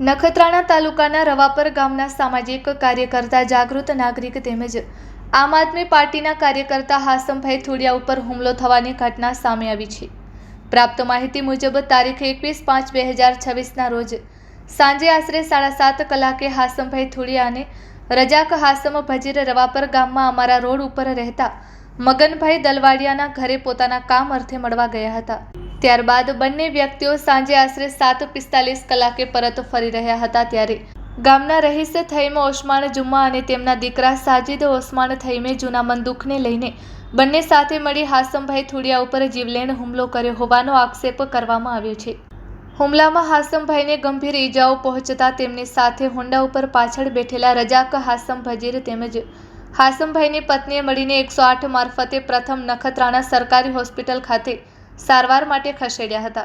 નખત્રાણા તાલુકાના રવાપર ગામના સામાજિક કાર્યકર્તા જાગૃત નાગરિક તેમજ આમ આદમી પાર્ટીના કાર્યકર્તા હાસમભાઈ થુડિયા ઉપર હુમલો થવાની ઘટના સામે આવી છે। પ્રાપ્ત માહિતી મુજબ તારીખ 21/5/2026ના રોજ સાંજે આશરે 7:30 કલાકે હાસમભાઈ થુડિયા અને રજાક હાસમ ભજીર રવાપર ગામમાં અમારા રોડ ઉપર રહેતા મગનભાઈ દલવાડિયાના ઘરે પોતાના કામ અર્થે મળવા ગયા હતા। ત્યારબાદ બંને વ્યક્તિઓ સાંજે આશરે 7:45 કલાકે પરત ફરી રહ્યા હતા ત્યારે ગામના રહીશ થઈમે ઓસ્માન જુમ્મા અને તેમના દીકરા સાજિદ ઓસ્માન થઈમે જૂના બંદૂકને લઈને બંને સાથે મળી હાસમભાઈ થુડિયા ઉપર જીવલેણ હુમલો કર્યો હોવાનો આક્ષેપ કરવામાં આવ્યો છે। હુમલામાં હાસમભાઈને ગંભીર ઈજાઓ પહોંચતા તેમની સાથે હોન્ડા ઉપર પાછળ બેઠેલા રજાક હાસમ ભજીર તેમજ હાસમભાઈની પત્નીએ મળીને 108 મારફતે પ્રથમ નખત્રાણા સરકારી હોસ્પિટલ ખાતે સારવાર માટે ખસેડ્યા હતા।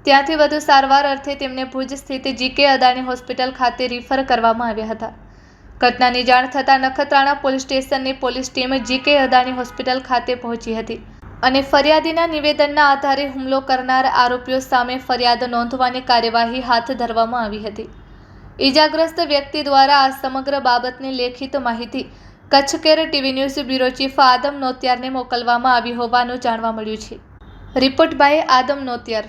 ત્યાંથી વધુ સારવાર અર્થે તેમને ભુજ સ્થિત જીકે અદાણી હોસ્પિટલ ખાતે રિફર કરવામાં આવ્યા હતા। ઘટનાની જાણ થતાં નખત્રાણા પોલીસ સ્ટેશનની police team GK Adani hospital ખાતે પહોંચી હતી અને ફરિયાદીના નિવેદનના આધારે હુમલો કરનાર આરોપીઓ સામે ફરિયાદ નોંધવાની કાર્યવાહી હાથ ધરવામાં આવી હતી। ઈજાગ્રસ્ત વ્યક્તિ દ્વારા આ સમગ્ર બાબતની લેખિત માહિતી Kutch care TV news bureau chief Adam નોતિયારને મોકલવામાં આવી હોવાનું જાણવા મળ્યું છે। Report by Adam Notiyar.